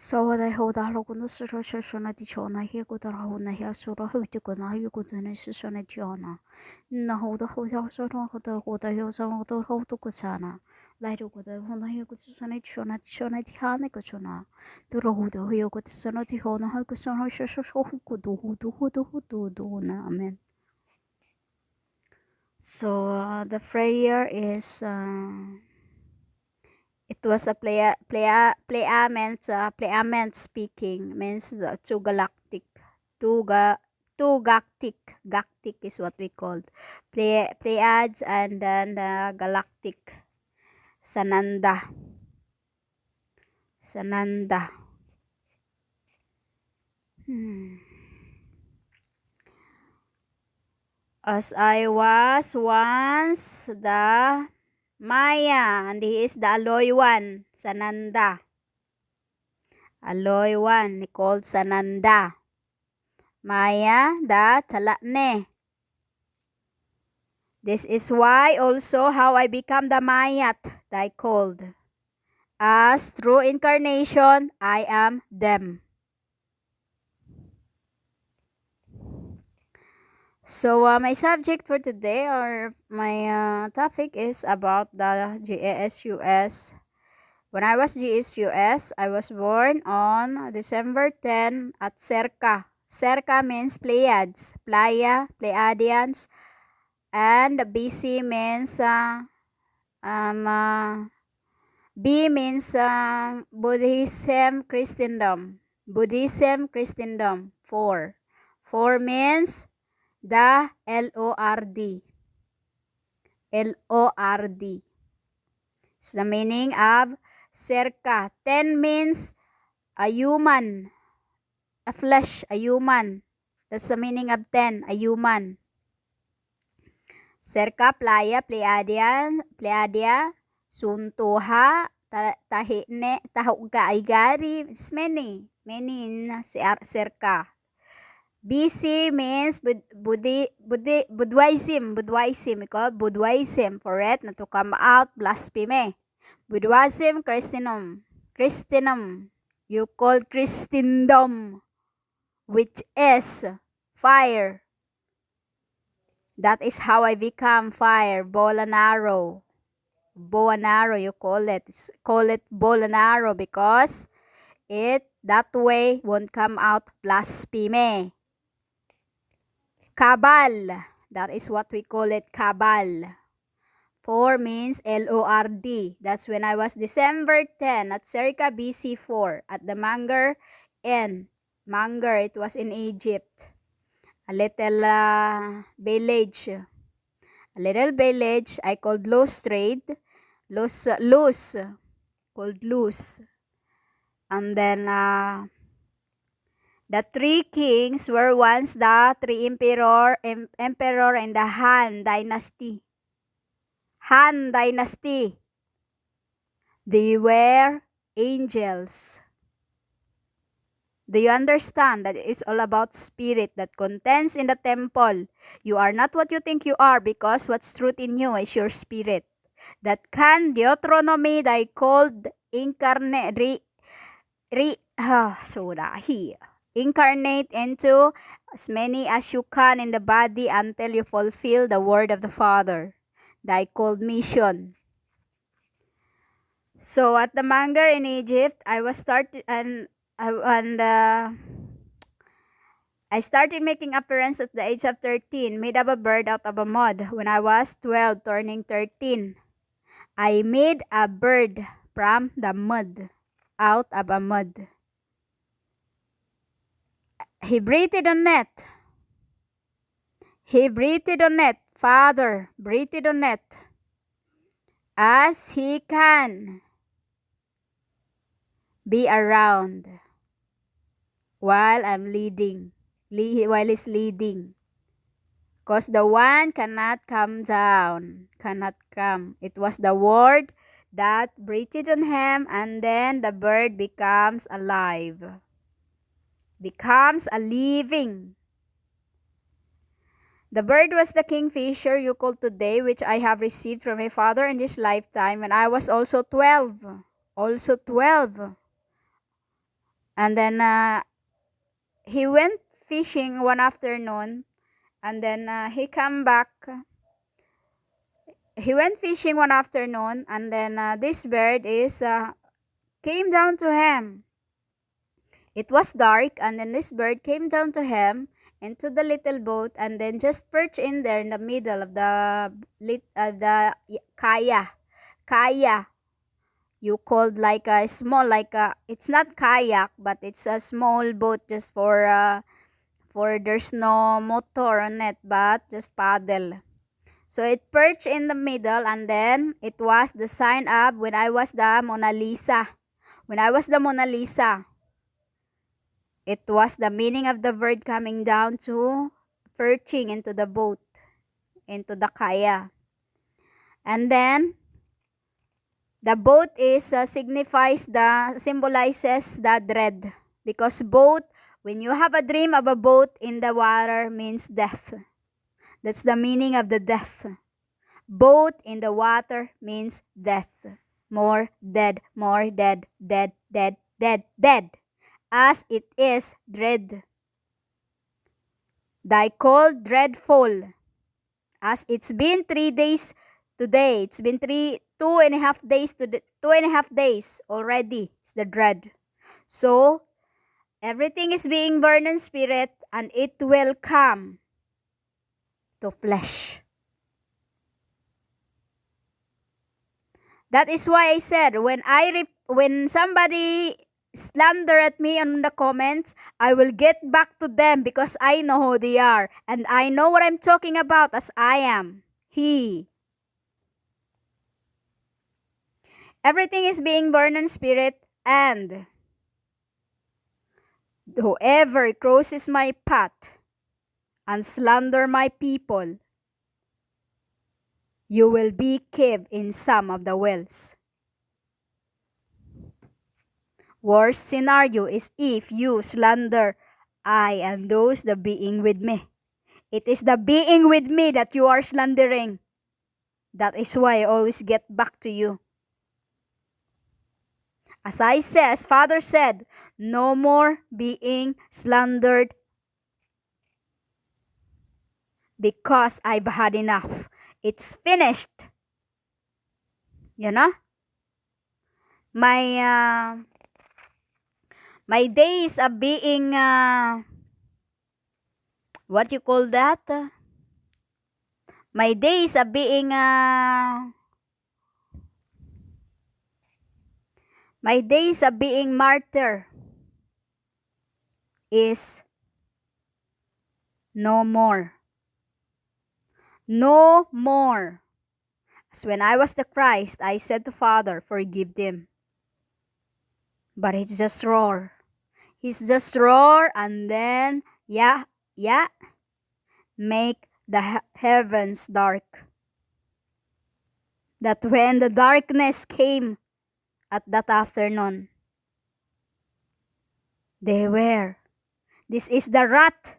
Sawadai sura shona tichona he kudara he sura hutikuna yukutuna susona tiona. Nahoda hoda sora hoda hilsa hoda hotukusana. Later kuda hona he kutsana tichona tihana kuchona. The rohuda huyokutsana tihona hakusana shosho hudu. Amen. So the prayer is it was a playament speaking, means the two galactic, galactic is what we called Pleiades, and then the galactic Sananda. As I was once the Maya, and he is the alloy one, Sananda. Alloy one, called Sananda. Maya, the Talakne. This is why also how I become the Mayat, that I called. As through incarnation, I am them. So my subject for today, or my topic, is about the J.e.s.u.s. When I was J.e.s.u.s, I was born on December 10 at Circa. Circa means Pleiades, playa, Pleiadians, and BC means B means Buddhism, Christendom. 4. 4 means the Lord. It's the meaning of circa. 10 means a human, a flesh, a human. That's the meaning of 10, a human. Circa, playa, Pleiadia, suntuha, tahine, tahuga, igari. It's many in circa. BC means Buddhism. Because Buddhism, for it, na to come out, blasphemy. Buddhism, Christendom. You call Christendom, which is fire. That is how I become fire. Bow and arrow, you call it. Call it bow and arrow because it that way won't come out blasphemy. Cabal, that is what we call it, cabal. 4 means Lord. That's when I was December 10 at circa BC 4 at the Manger Inn. Manger, it was in Egypt. A little village. I called Loose. Called Loose. And then the 3 kings were once the 3 emperor in the Han dynasty. They were angels. Do you understand that it's all about spirit that contends in the temple? You are not what you think you are, because what's truth in you is your spirit. That can Deuteronomy thy called incarnate incarnate into as many as you can in the body until you fulfill the word of the Father. Thy called mission. So at the Manger in Egypt, I started making appearance at the age of 13, made of a bird out of a mud. When I was 12, turning 13, I made a bird from the mud, out of a mud. He breathed on it. Father breathed on it as he can be around while I'm leading. While he's leading. Because the one cannot come down. It was the word that breathed on him, and then the bird becomes alive. Becomes a living. The bird was the kingfisher you call today, which I have received from my father in this lifetime, and I was also 12. And then he went fishing one afternoon, and then he come back. He went fishing one afternoon, and then this bird is came down to him. It was dark, and then this bird came down to him into the little boat, and then just perched in there in the middle of the kaya. Kaya, you called like a small, like a, it's not kayak, but it's a small boat just for there's no motor on it, but just paddle. So it perched in the middle, and then it was the sign up when I was the Mona Lisa. When I was the Mona Lisa, it was the meaning of the word coming down to perching into the boat, into the kaya. And then the boat is symbolizes the dread, because boat, when you have a dream of a boat in the water, means death. That's the meaning of the death. Boat in the water means death. More dead, dead, dead, dead, dead. As it is dread. Thy cold dreadful. As it's been 3 days today. It's been 2.5 days to 2.5 days already. It's the dread. So everything is being burned in spirit, and it will come to flesh. That is why I said, when somebody slander at me on the comments, I will get back to them, because I know who they are, and I know what I'm talking about, as I am he. Everything is being born in spirit, and whoever crosses my path and slander my people, you will be caved in some of the wells. Worst scenario is if you slander I and those the being with me. It is the being with me that you are slandering. That is why I always get back to you. As Father said, no more being slandered, because I've had enough. It's finished. You know? My days of being what you call that? My days of being martyr is no more. No more. As when I was the Christ, I said to Father, forgive them. But it's just roar. He's just roar, and then, yeah, make the heavens dark. That when the darkness came at that afternoon, they were. This is the wrath.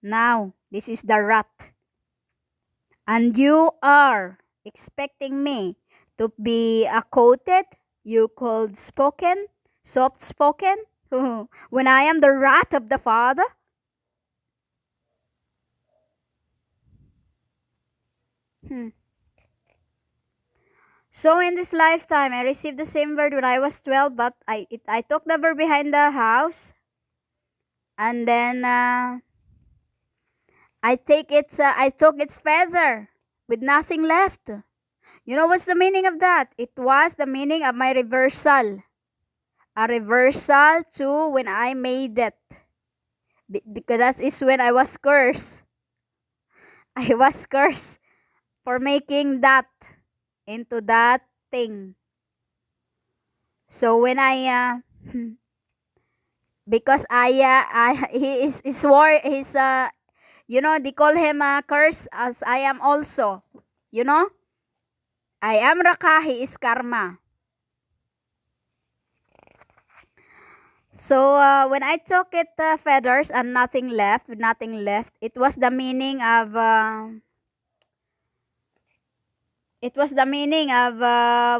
Now, this is the wrath. And you are expecting me to be quoted, you called spoken, soft spoken, when I am the wrath of the Father? So in this lifetime, I received the same word when I was 12, but I took the bird behind the house, and then I took its feather with nothing left. You know what's the meaning of that? It was the meaning of my reversal. A reversal to when I made it. Because that is when I was cursed. I was cursed for making that into that thing. So when I because he swore his they call him a curse, as I am also. I am Raka, he is karma. So when I took it feathers and nothing left, with nothing left, it was the meaning of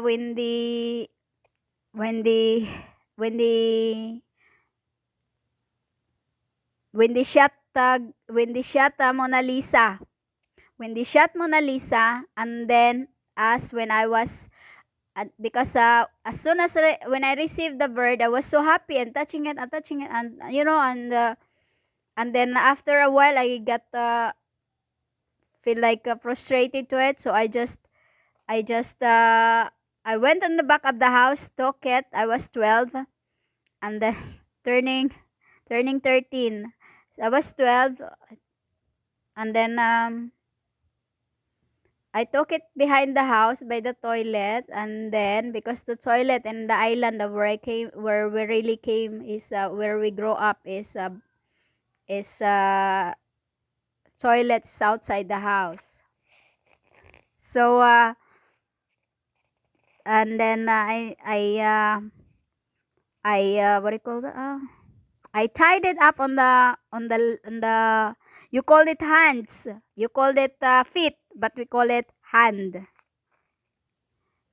when the when they shot Mona Lisa. When they shot Mona Lisa, and then as when I was because as soon as when I received the bird, I was so happy and touching it, and and then after a while, I got feel like frustrated to it, so I went on the back of the house, took it. I was 12, and then turning turning 13. I was 12, and then I took it behind the house by the toilet, and then because the toilet in the island of where we really came, is where we grow up, is toilets outside the house. So and then what do you call that? I tied it up on the you call it hands, you call it feet, but we call it hand,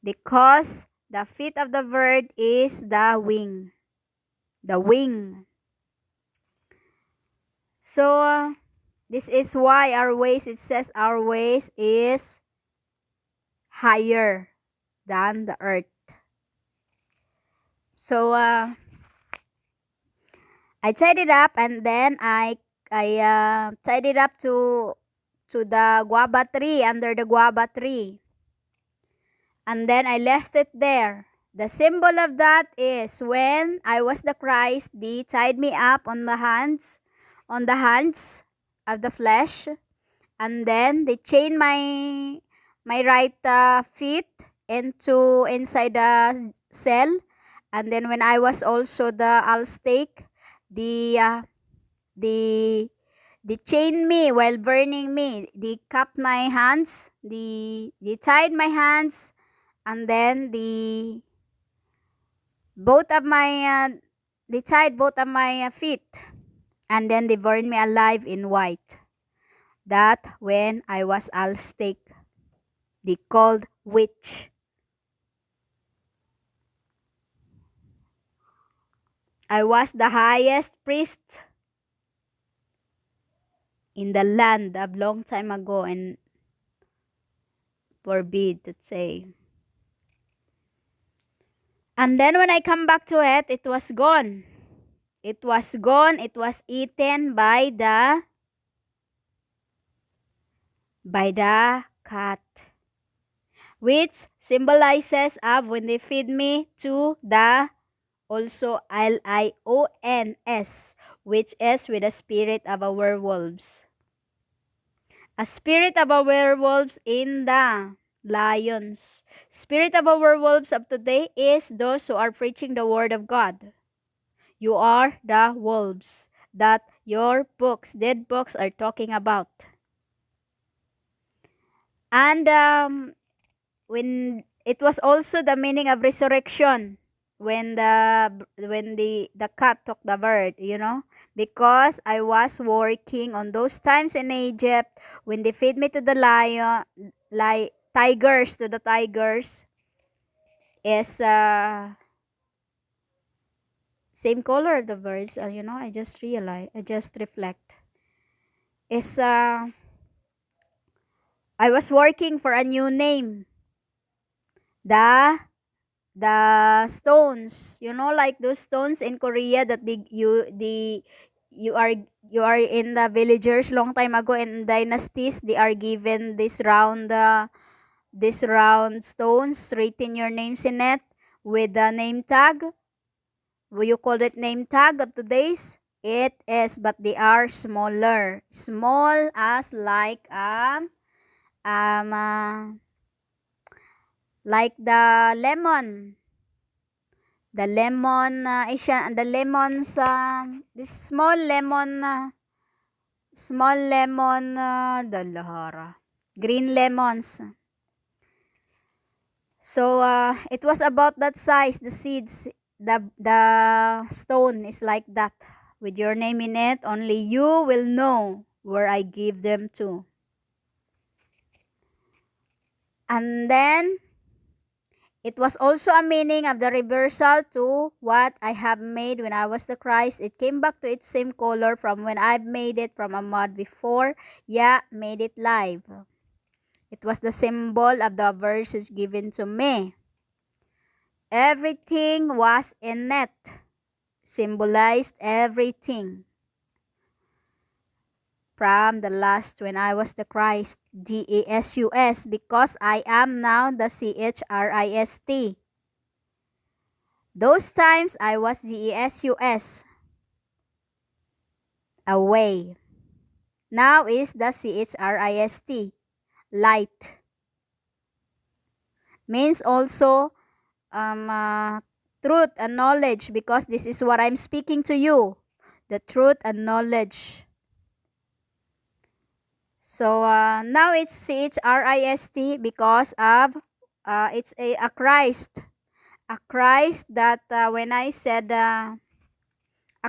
because the feet of the bird is the wing. So this is why our waist, it says our waist is higher than the earth. So I tied it up, and then I tied it up to the guava tree, under the guava tree. And then I left it there. The symbol of that is when I was the Christ, they tied me up on the hands of the flesh, and then they chained my right feet inside the cell. And then when I was also the I'll stake, the the they chained me while burning me. They cupped my hands. They tied my hands, and then both of my they tied both of my feet, and then they burned me alive in white. That when I was all stake, they called witch. I was the highest priest in the land of long time ago, and forbid to say. And then when I come back to it, it was gone. It was gone. It was eaten by the cat, which symbolizes of when they feed me to the also lions, which is with the spirit of a werewolves. A spirit of a werewolves in the lions. Spirit of a werewolves of today is those who are preaching the word of God. You are the wolves that your books, dead books, are talking about. And when it was also the meaning of resurrection, when the cat took the bird, because I was working on those times in Egypt when they feed me to the lion, like tigers, to the tigers, is same color of the birds. I just realize, I just reflect, is I was working for a new name, the stones, like those stones in Korea that you are in the villagers long time ago in dynasties, they are given this round stones, written your names in it with the name tag. Will you call it name tag of today's? It is, but they are smaller, small as um uh, like the lemon. The lemon, Asian, the lemons, this small lemon, the lahara, green lemons. So it was about that size, the seeds, the stone is like that, with your name in it. Only you will know where I give them to. And then It was also a meaning of the reversal to what I have made when I was the Christ. It came back to its same color from when I've made it from a mud before. Yeah, made it live. It was the symbol of the verses given to me. Everything was in it. Symbolized everything. From the last when I was the Christ, J.e.s.u.s, because I am now the Tsrist. Those times I was J.e.s.u.s, away. Now is the Tsrist, light. Means also truth and knowledge, because this is what I'm speaking to you. The truth and knowledge. So now it's Tsrist because of it's a Christ. A Christ that when I said a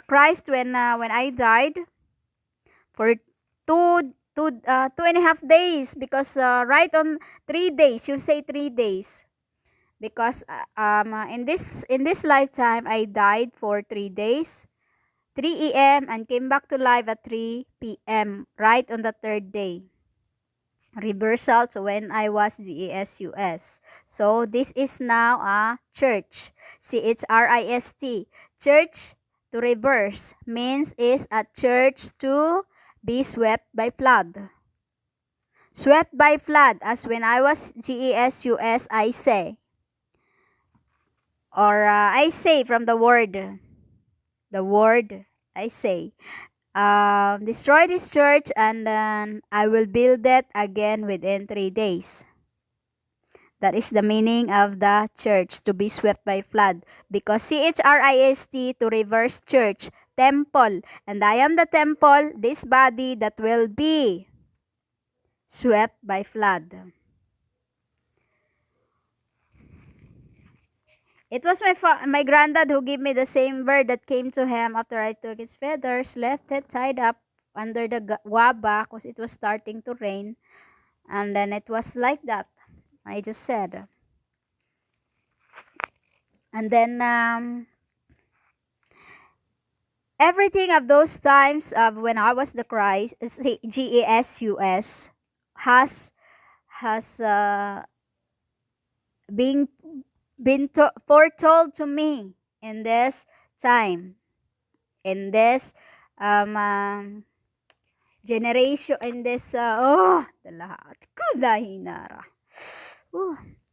Christ when I died for two and a half days, because right on 3 days, you say 3 days, because in this lifetime I died for 3 days, 3 a.m. and came back to life at 3 p.m. right on the third day. Reversal to when I was J.e.s.u.s. So this is now a church. Tsrist. Church to reverse means is a church to be swept by flood. Swept by flood, as when I was J.e.s.u.s, I say. Or I say from the word. The word I say. Destroy this church and then I will build it again within 3 days. That is the meaning of the church, to be swept by flood. Because Tsrist, to reverse church, temple. And I am the temple, this body that will be swept by flood. It was my granddad who gave me the same bird that came to him after I took its feathers, left it tied up under the waba because it was starting to rain. And then it was like that. I just said. And then everything of those times of when I was the Christ, J.e.s.u.s, has being been foretold to me in this time, in this generation, in this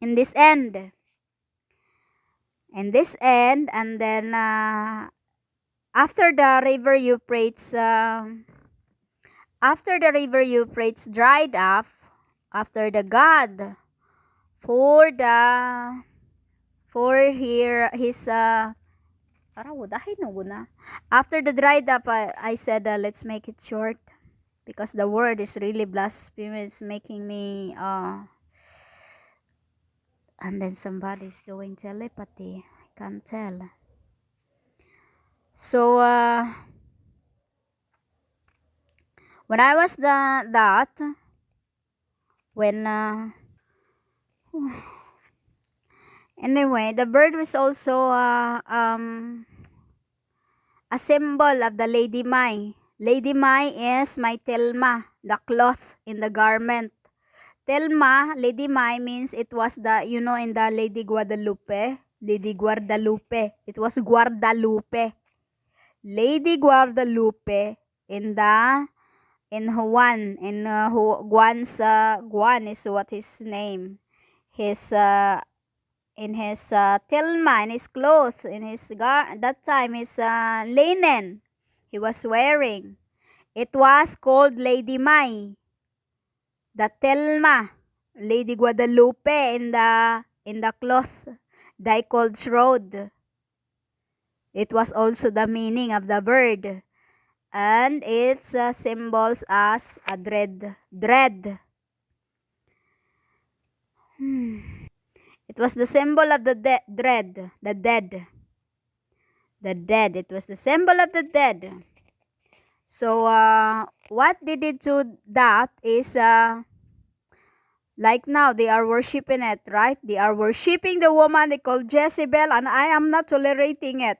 in this end, and then after the river Euphrates, dried up, after the God for here his after the dried up, I said let's make it short, because the word is really blasphemous, making me and then somebody's doing telepathy, I can't tell. So when I was when anyway, the bird was also a symbol of the Lady Mai. Lady Mai is my telma, the cloth in the garment. Telma, Lady Mai means it was the, in the Lady Guadalupe. Lady Guadalupe. It was Guadalupe. Lady Guadalupe in Juan. Juan is what his name. His in his tilma, in his clothes, in his that time his linen he was wearing. It was called Lady Mai. The tilma, Lady Guadalupe in the cloth they called shroud. It was also the meaning of the bird, and its symbols as a dread. It was the symbol of the dread, the dead. The dead. It was the symbol of the dead. So what did it do that is Like now, they are worshiping it, right? They are worshiping the woman they call Jezebel, and I am not tolerating it.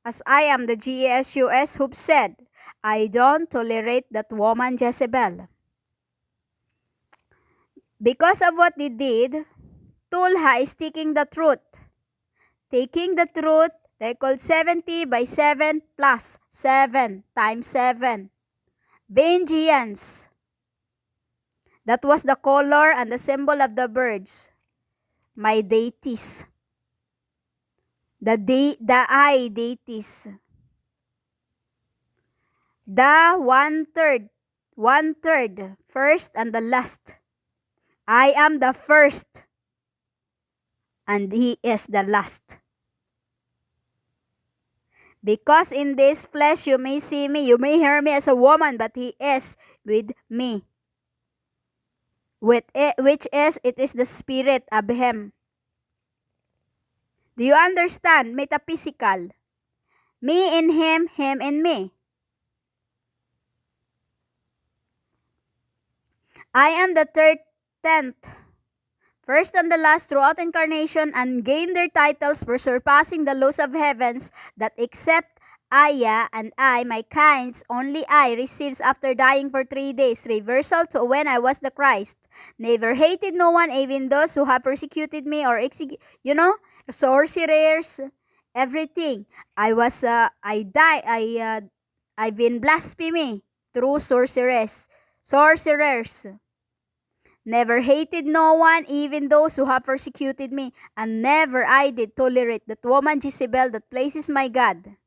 As I am the J.e.s.u.s who said, I don't tolerate that woman Jezebel. Because of what they did, Tulha is taking the truth. Taking the truth, they called 70 by 7 plus 7 times 7. Vengeance. That was the color and the symbol of the birds. My deities. The eye deities. The one third, first and the last. I am the first, and he is the last. Because in this flesh you may see me, you may hear me as a woman, but he is with me. With it, it is the spirit of him. Do you understand? Metaphysical. Me in him in me. I am the third tenth, first and the last throughout incarnation, and gain their titles for surpassing the laws of heavens, that except Aya and I, my kinds, only I receives after dying for 3 days, reversal to when I was the Christ. Never hated no one, even those who have persecuted me or sorcerers, everything. I've been blasphemy through sorcerers. Never hated no one, even those who have persecuted me, and never I did tolerate that woman Jezebel that places my God.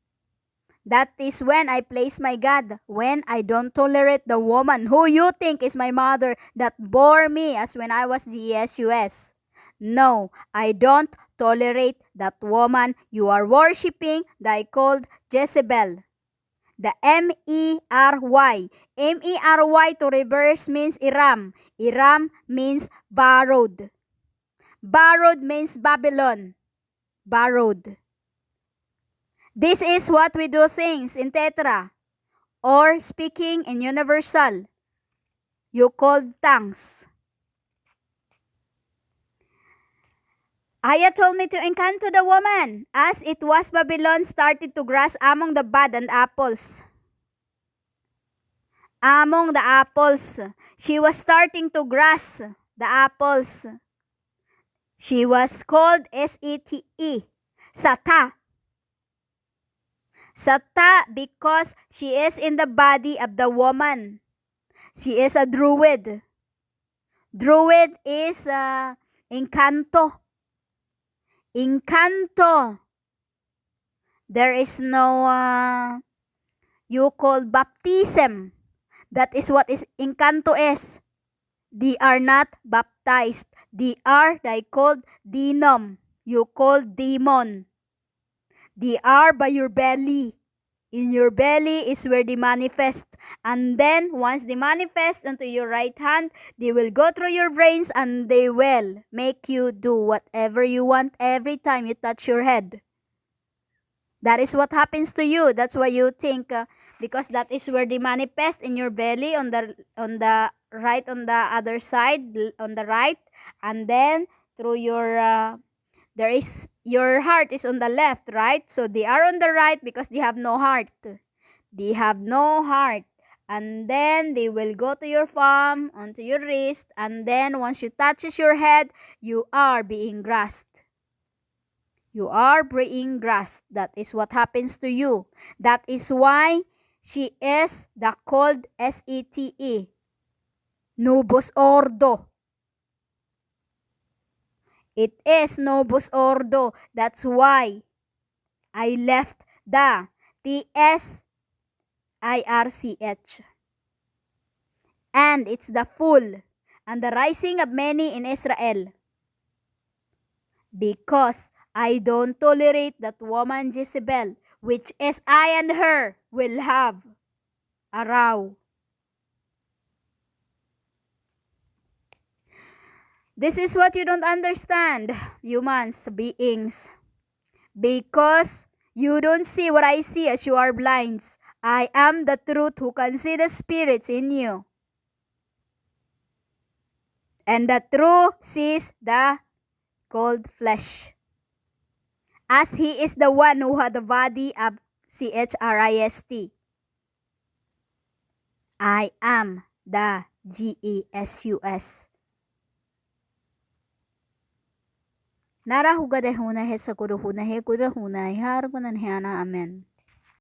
That is when I place my God, when I don't tolerate the woman who you think is my mother that bore me as when I was J.e.s.u.s. No, I don't tolerate that woman you are worshipping that called Jezebel. The M-E-R-Y. M-E-R-Y to reverse means Iram. Iram means borrowed. Borrowed means Babylon. Borrowed. This is what we do things in Tetra, or speaking in universal. You called tongues. Aya told me to encanto the woman, as it was Babylon started to grasp among the bud and apples. Among the apples. She was starting to grasp the apples. She was called S-E-T-E, Sata. Sata because she is in the body of the woman. She is a druid. Druid is encanto. Encanto. There is no you call baptism. That is what is encanto is. They are not baptized. They called denom. You call demon. They are by your belly. In your belly is where they manifest. And then, once they manifest onto your right hand, they will go through your brains and they will make you do whatever you want every time you touch your head. That is what happens to you. That's why you think, because that is where they manifest in your belly, on the right, on the other side, on the right, and then through your your heart is on the left, right? So they are on the right because they have no heart. They have no heart. And then they will go to your palm, onto your wrist, and then once you touches your head, you are being grasped. You are being grasped. That is what happens to you. That is why she is the called S-E-T-E. Nubus Ordo. It is Novus Ordo. That's why I left the Tsirch. And it's the full and the rising of many in Israel. Because I don't tolerate that woman Jezebel, which is I and her will have a row. This is what you don't understand, humans, beings. Because you don't see what I see as you are blind. I am the truth who can see the spirits in you. And the true sees the cold flesh. As he is the one who had the body of Christ. I am the J.e.s.u.s. Nara hugade huna he sakuru huna he kura huna har kunan hana amen.